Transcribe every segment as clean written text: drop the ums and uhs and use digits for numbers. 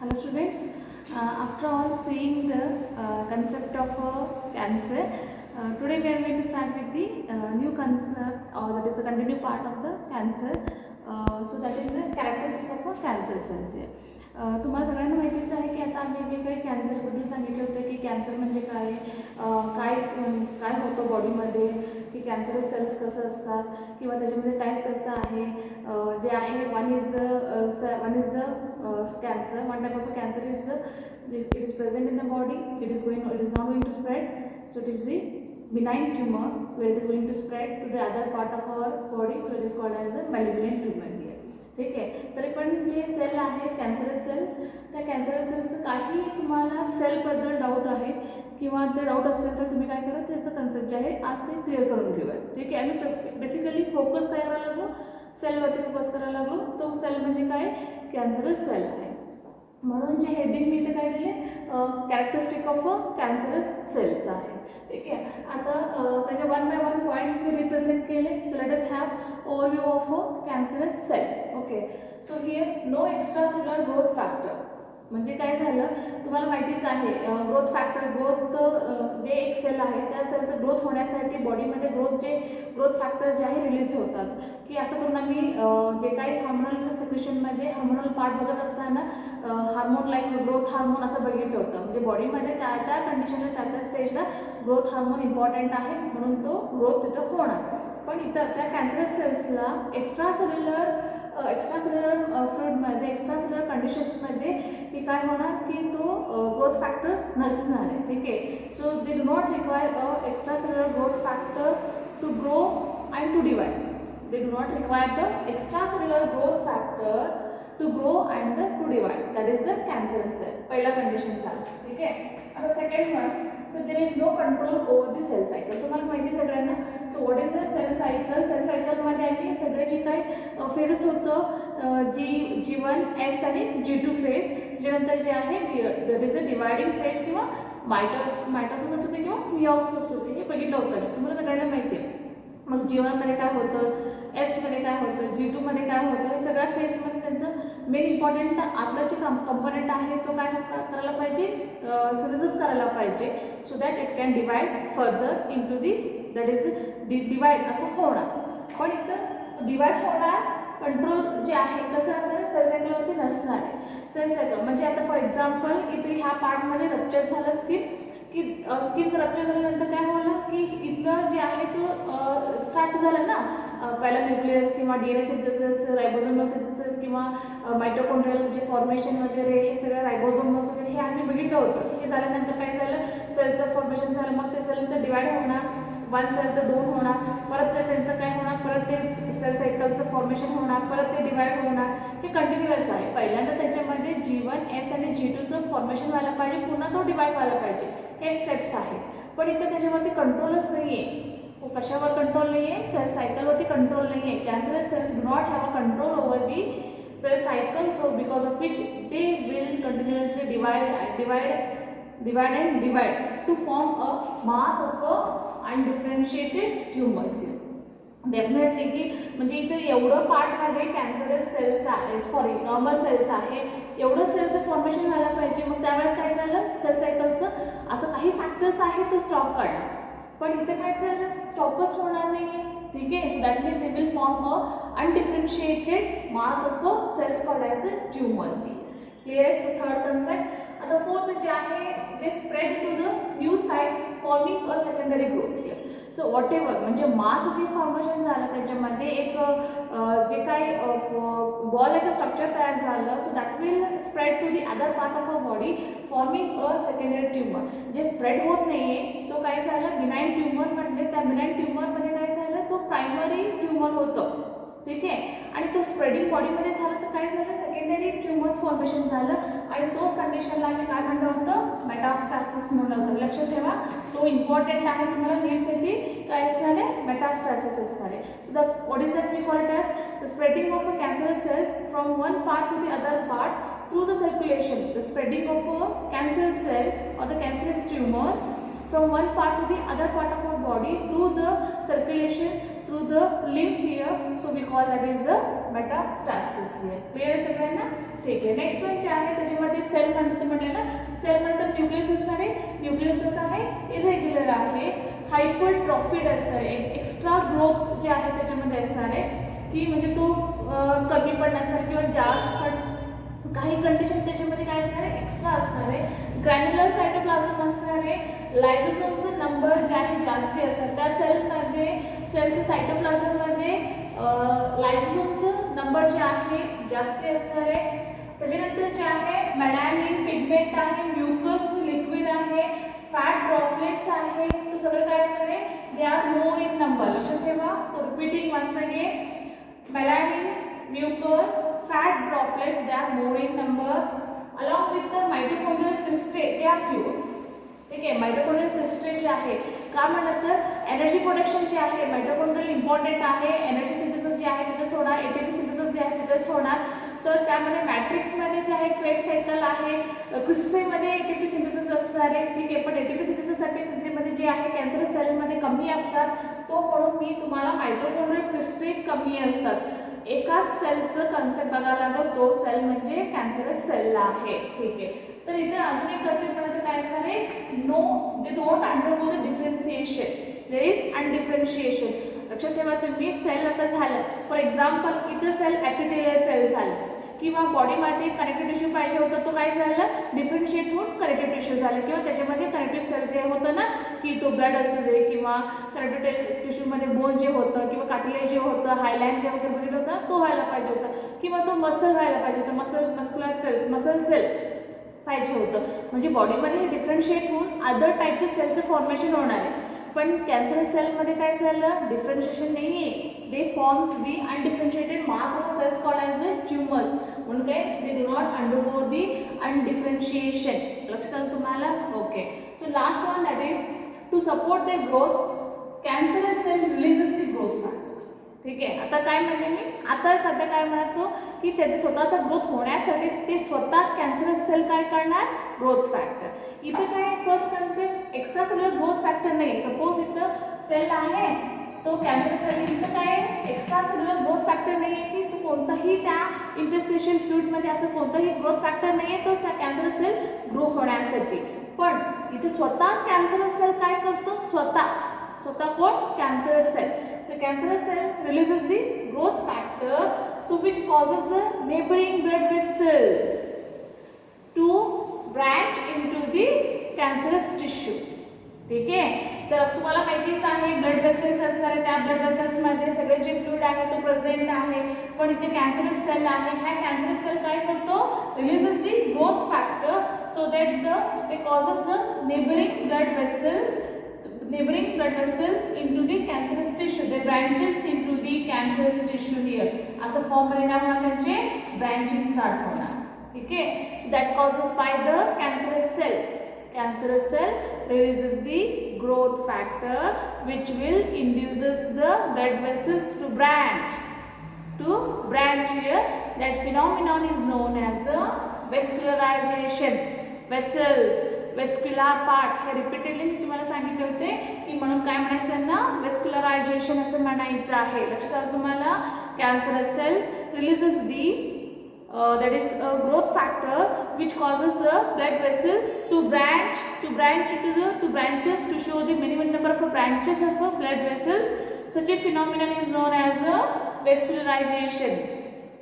Hello students, after all seeing the concept of cancer, today we are going to start with the new concept or that is a continued part of the cancer. So that is the characteristic of a cancer cells here. तुम्हाला सगळ्यांना माहितीच आहे की आता आम्ही जे काही कॅन्सरबद्दल सांगितलं होतं की कॅन्सर म्हणजे काय काय काय होतं बॉडीमध्ये, की कॅन्सरस सेल्स कसं असतात किंवा त्याच्यामध्ये टाईप कसं आहे जे आहे one is the cancer. One type of cancer is it is present in the body. It is not going to spread. So it is the benign tumor where it is going to spread to the other part of our body. So it is called as a malignant tumor here. ठीक आहे. तरी पण जे sale आहे cancerous cells, त्या cancerous cells काही तुम्हाला सेलबद्दल doubt आहे किंवा ते डाऊट असेल तर तुम्ही काय करा, त्याचं कन्सेप्ट जे आहे आज ते क्लिअर करून घेऊया. ठीक आहे. आम्ही बेसिकली फोकस काय करायला लागलो, सेलवरती फोकस करायला लागलो. तो सेल म्हणजे काय, कॅन्सरस सेल आहे. म्हणून जे हेडिंग मी इथे काय दिले, कॅरेक्टरिस्टिक ऑफ कॅन्सरस सेल्स आहे. ठीक आहे. आता त्याचे वन बाय वन पॉईंट्स मी रिप्रेझेंट केले. So let us have overview of cancerous cell. Okay. So here no extra cellular growth factor म्हणजे काय झालं, तुम्हाला माहितीच आहे ग्रोथ फॅक्टर, जे एक सेल आहे त्या सेलचं ग्रोथ होण्यासाठी बॉडीमध्ये ग्रोथ फॅक्टर जे आहे रिलीज होतात. की असं करून आम्ही जे काही हार्मोनल सिक्रेशनमध्ये हार्मोनल पार्ट बघत असताना हार्मोन लाईक ग्रोथ हार्मोन असं बघितलं होतं. म्हणजे बॉडीमध्ये त्या कंडिशनला त्या स्टेजला ग्रोथ हार्मोन इम्पॉर्टंट आहे म्हणून तो ग्रोथ तिथं होणार. पण इथं त्या कॅन्सरस सेल्सला एक्स्ट्रा सेल्युलर फ्लुइडमध्ये एक्स्ट्रा सेल्युलर कंडिशन्समध्ये की काय होणार की तो ग्रोथ फॅक्टर नसणार आहे. ठीक आहे. So they do not require a extra cellular growth factor to grow and to divide. They do not require the extra cellular growth factor to grow and to divide. That is the cancerous cell. पहिला condition झालं. ठीक आहे. आता second one, so there is no control over the cell cycle. तुम्हाला माहिती सगळ्यांना. So what is the cell cycle. Cell सायकलमध्ये आम्ही सगळे जे काही फेजेस होतं G1, S आणि G2 फेज. त्याच्यानंतर जे आहे there is a dividing phase किंवा मायटोसिस असू दे किंवा मिओसिस असू दे, हे बघितलं होतं तुम्हाला सगळ्यांना माहिती आहे. मग G1 मध्ये काय होतं, S मध्ये काय होतं, G2 मध्ये काय होतं, हे सगळ्या फेजमध्ये त्यांचं मेन इम्पॉर्टंट आतला जे कंपोनंट आहे तो काय करायला पाहिजे, सिंथेसिस करायला पाहिजे. So that it can divide further into that is divide असं होणार. पण इथं डिवाइड होणार, कंट्रोल जे आहे कसं असणार, सेल सायकलवरती नसणार आहे. सेल सायकल म्हणजे आता फॉर एक्झाम्पल इथे ह्या पार्टमध्ये रप्चर झालं स्किनचं रप्चर झाल्यानंतर काय होणार की इथलं जे आहे तो स्टार्ट झालं ना, पहिला न्यूक्लियस किंवा DNA सिंथेसिस, रायबोझोमल सिंथेसिस किंवा मायटोकॉन्ड्रियल जे फॉर्मेशन वगैरे हे सगळं रायबोझोमल्स वगैरे हे आम्ही बघितलं होतं. हे झाल्यानंतर काय झालं, सेलचं फॉर्मेशन झालं. मग ते सेलचं डिवाइड होणार, वन सेलचं 2 होणार, परत त्यांचं काय होणार, परत ते सेल सायकलचं फॉर्मेशन होणार, परत ते डिवाइड होणार. हे कंटिन्युअस आहे. पहिल्यांदा त्याच्यामध्ये G1, S आणि G2चं फॉर्मेशन व्हायला पाहिजे, पुन्हा तो डिवाइड व्हायला पाहिजे. हे स्टेप्स आहेत. पण इथं त्याच्यावरती कंट्रोलच नाही आहे. कशावर कंट्रोल नाही आहे, सेल सायकलवरती कंट्रोल नाही आहे. Cancerous cells do not have a control over the cell cycle. So because of which they will continuously divide and divide to form a mass of undifferentiated tumors. Definitely की म्हणजे इथे एवढं पार्टमध्ये cancerous cells आहे, sorry normal cells आहे, एवढं सेलचं formation व्हायला पाहिजे. मग त्यावेळेस काय झालं, सेल सायकलचं असं काही फॅक्टर्स आहे तो स्टॉप करणार. पण इथे काय झालं, स्टॉपच होणार नाही आहे. ठीक आहे. So that means they will form a undifferentiated mass of cells called as a tumours. Clear. Third concept. आता फोर्थ जे आहे ते spread to the new site forming a secondary growth here. So whatever म्हणजे mass जे formation झालं त्याच्यामध्ये एक जे काही बॉल एक स्ट्रक्चर तयार झालं. So that will spread to the other part of a body forming a secondary tumour. जे स्प्रेड होत नाही आहे तो काय झालं, बिनाईन ट्यूमर. म्हणजे त्या बिनाईन ट्यूमरमध्ये काय झालं, तो प्रायमरी ट्यूमर होतं. ठीक आहे. आणि तो स्प्रेडिंग बॉडीमध्ये झालं तर काय झालं, सेकंडरी ट्यूमर्स फॉर्मेशन झालं. आणि तोच कंडिशनला आम्ही काय म्हणलं होतं, मेटास्टॅसिस म्हणलं होतं. लक्षात ठेवा, तो इम्पॉर्टंट आहे तुम्हाला नीटसाठी. काय असणार आहे, मेटास्टॅसिस असणार आहे. So the what is that we call it as the spreading of a cancerous cells from one part to the other part through the circulation. The spreading of a cancerous cell or the cancerous tumors from one part to the other part of our body through the circulation through the lymph here, so we call that is the metastasis here. Clear आहे सगळ्यांना? ठीक आहे. Next one जे आहे त्याच्यामध्ये sale म्हणतो म्हटलं ना, सेल म्हणतात न्यूक्लियस असणार आहे. न्यूक्लियस कसं आहे? इरेग्युलर आहे, हायपरट्रॉफिड असणार आहे, एक्स्ट्रा ग्रोथ जे आहे त्याच्यामध्ये असणार आहे की म्हणजे तो कमी पण नसणार किंवा जास्त पण काही कंडिशन त्याच्यामध्ये काय असणार आहे? एक्स्ट्रा असणार आहे. ग्रॅन्युलर सायटोप्लाझम असणार आहे. लायझोसोमचा नंबर जे आहे जास्ती असतात त्या सेलमध्ये, सेलच्या सायटोप्लाझममध्ये लायझोसोमचं नंबर जे आहे जास्ती असणार आहे. त्याच्यानंतर जे आहे मेलॅनिन पिगमेंट आहे, म्युकस लिक्विड आहे, फॅट ड्रॉपलेट्स आहे, तो सगळं काय असणार आहे? They are more in number. लक्षात ठेवा. So repeating once again, melanin, mucus, fat droplets they are more in number along with the mitochondrial cristae they are few. ठीक आहे. माइटोकॉन्ड्रियल क्रिस्टे जे आहे का म्हणत तर एनर्जी प्रोडक्शन जे आहे माइटोकॉन्ड्रियल इम्पॉर्टंट आहे. एनर्जी सिंथेसिस जे आहे तिथेच होणार, एटीपी सिंथेसिस जे आहे तिथेच होणार. तर त्यामध्ये मॅट्रिक्समध्ये जे आहे क्रेब्स सायकल आहे, क्रिस्टेमध्ये एटीपी सिंथेसिस असणार आहे. ठीक आहे. पण एटीपी सिंथेसिससाठी त्याच्यामध्ये जे आहे कॅन्सर सेलमध्ये कमी असतात, तो म्हणून मी तुम्हाला माइटोकॉन्ड्रियल क्रिस्टे कमी असतात. एकाच सेलचं कन्सेप्ट बघायला लागलो, तो सेल म्हणजे कॅन्सरस सेल आहे. ठीक आहे. तर इथे अजून एक कन्सेप्ट म्हणतो काय असणार आहे? No, they don't undergo the differentiation, there is undifferentiation. लक्षात ठेवा तुम्ही. सेल आता झालं, फॉर एक्झाम्पल इथं सेल ॲपिथेलियल सेल झालं किंवा बॉडीमध्ये कनेक्टिव्ह टिश्यू पाहिजे होतं, तो काय झालं? डिफरन्शिएट होऊन कनेक्टिव्ह टिश्यू झालं किंवा त्याच्यामध्ये कनेक्टिव्ह सेल जे होतं ना की तो ब्लड असू दे किंवा कनेक्टिव्ह टिश्यूमध्ये बोन जे होतं किंवा कार्टिलेज जे होतं, हायलाइट जे वगैरे बघितलं होतं तो व्हायला पाहिजे होता किंवा तो मसल व्हायला पाहिजे होता, मस्क्युलर सेल्स, मसल सेल पाहिजे होतं. म्हणजे बॉडीमध्ये हे डिफरन्शिएट होऊन अदर टाईपचे सेलचं फॉर्मेशन होणार आहे. पण कॅन्सर सेलमध्ये काय झालं? डिफरन्शिएशन नाही आहे. They forms the undifferentiated mass of cells called as the tumours. म्हणून काय? They do not undergo the undifferentiation. लक्षात आलं तुम्हाला? Okay. So last one that is to support the growth cancer cell releases the growth factor. ठीक आहे. आता काय म्हणले मी? आता सध्या काय म्हणतो की त्याचा स्वतःचा ग्रोथ होण्यासाठी ते स्वतः कॅन्सरस सेल काय करणार? Growth factor. इथे काय first concept extra cellular growth factor नाही. सपोज इथं सेल आहे तो कॅन्सर सेल, इथं काय एक्स्ट्रा सेल्युलर ग्रोथ फॅक्टर नाही आहे की तो कोणताही त्या इंटरस्टिशियल फ्लूइडमध्ये असं कोणताही ग्रोथ फॅक्टर नाही आहे तो कॅन्सर सेल ग्रो होण्यासाठी. पण इथे स्वतः कॅन्सरस सेल काय करतो? स्वतः कोण? Cancerous cell. The cancerous cell releases the growth factor, so which causes the neighboring blood vessels to branch into the cancerous tissue. ठीक आहे. तर तुम्हाला माहितीच आहे ब्लड वेसल्स असणार, त्या ब्लड वेसल्समध्ये सगळे जे फ्लूइड आहे तो प्रेझेंट आहे. पण इथे कॅन्सरस सेल आहे. हा कॅन्सरस सेल काय करतो? Releases the growth factor so that it causes the neighboring blood vessels into the cancerous tissue. They branches into the cancerous tissue here. असं फॉर्म मध्ये काय होणार? त्यांचे ब्रांचिंग स्टार्ट होणार. ठीक आहे. So that causes by the cancerous cell. Cancerous cell releases the growth factor which will induces the blood vessels to branch here. That phenomenon is known as a vascularization. Vessels, vascular part हे repeatedly मी तुम्हाला सांगितले होते की म्हणून काय म्हणायचं त्यांना? वेस्क्युलरायझेशन असं म्हणायचं आहे. लक्षात आलं तुम्हाला? Cancerous cells releases the that is a growth factor which causes the blood vessels to branches to show the minimum number of branches of blood vessels. Such a phenomenon is known as a vascularization,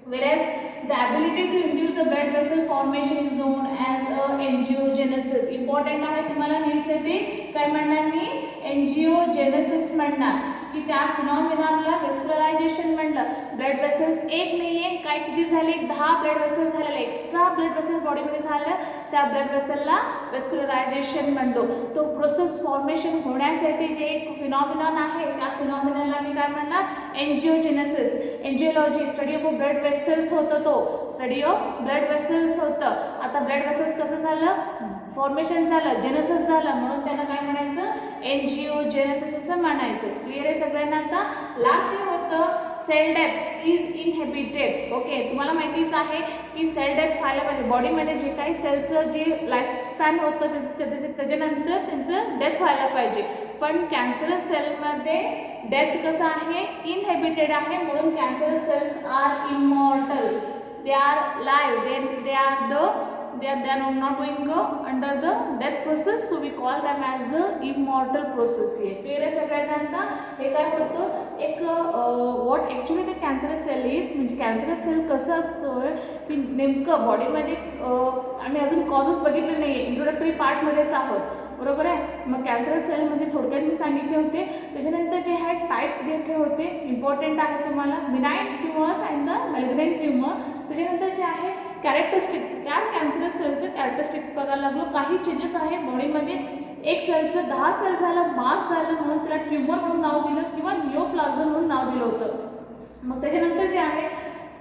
whereas the ability to induce the blood vessel formation is known as a angiogenesis. Important आहे तुम्हाला नीटसाठी काय म्हणणार मी? एंजिओजेनेसिस म्हणणार की त्या फिनॉमिनाला वेस्क्युलरायझेशन म्हणलं. Blood vessels एक नाही आहे, काय किती झाले? 10 ब्लड वेसल्स झालेले, एक्स्ट्रा ब्लड वेसल्स बॉडीमध्ये झालं, त्या ब्लड वेसलला वेस्क्युलरायझेशन म्हणतो. तो प्रोसेस फॉर्मेशन होण्यासाठी जे एक फिनॉमिनॉन आहे त्या फिनॉमिनाला मी काय म्हणणार? एंजिओजेनेसिस. एंजिओलॉजी स्टडी ऑफ ब्लड वेसल्स होतं, तो स्टडी ऑफ ब्लड वेसल्स होतं. आता ब्लड वेसल्स कसं झालं? फॉर्मेशन झालं, जेनेसिस झालं, म्हणून त्यांना काय म्हणायचं? एंजिओजेनेसिस असं म्हणायचं. क्लिअर आहे सगळ्यांना? आता लास्ट हे होतं cell death is inhibited. Okay. तुम्हाला माहितीच आहे की सेल डेथ व्हायला पाहिजे. बॉडीमध्ये जे काही सेलचं जे लाईफ स्पॅन होतं त्याच्यानंतर त्यांचं डेथ व्हायला पाहिजे. पण कॅन्सरस सेलमध्ये डेथ कसं आहे, इनहेबिटेड आहे, म्हणून cancerous cells are immortal. They are live, they are not going under the death process, so we call them as a immortal process. हे क्लिअर आहे सगळ्यांना. हे काय होतं, एक what actually the cancerous cell is, म्हणजे कॅन्सरस सेल कसं असतं की नेमकं बॉडीमध्ये आम्ही अजून कॉजेस बघितले नाही आहे, इंट्रोडक्टरी पार्टमध्येच आहोत, बरोबर आहे. मग कॅन्सरस सेल म्हणजे थोडक्यात मी सांगितले होते. त्याच्यानंतर जे आहेत टाईप्स घेतले होते, इम्पॉर्टंट आहे तुम्हाला, बिनाईन tumours and the malignant tumour. त्याच्यानंतर जे आहे कॅरेक्टरिस्टिक्स, त्या कॅन्सरस सेलचे कॅरेक्टरिस्टिक्स बघायला लागलो. काही चेंजेस आहे बॉडीमध्ये, एक सेलचं 10 सेल झालं, मास झालं, म्हणून त्याला ट्युमर म्हणून नाव दिलं किंवा निओप्लाझम म्हणून नाव दिलं होतं. मग त्याच्यानंतर जे आहे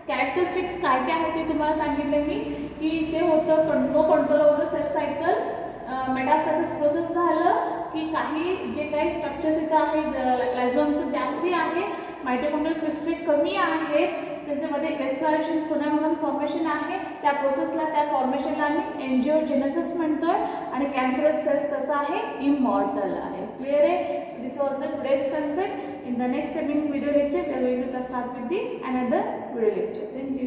कॅरेक्टरिस्टिक्स काय काय आहे ते तुम्हाला सांगितलं मी, की ते होतं no control of the cell cycle, metastasis process झालं, की काही जे काही स्ट्रक्चर्स इथं आहे लायझोमचं जास्ती आहे, मायटोकॉन्ड्रियल क्रिस्टल कमी आहेत, त्यांच्यामध्ये रेस्पिरेशन फिनॉमिनन फॉर्मेशन आहे, त्या प्रोसेसला, त्या फॉर्मेशनला आम्ही एन्जिओजेनेसिस म्हणतोय. आणि कॅन्सरस सेल्स कसं आहे, इमॉर्टल आहे. क्लिअर आहे. This was the today's concept. In the next coming video lecture we are going to start with the another video lecture. Thank you.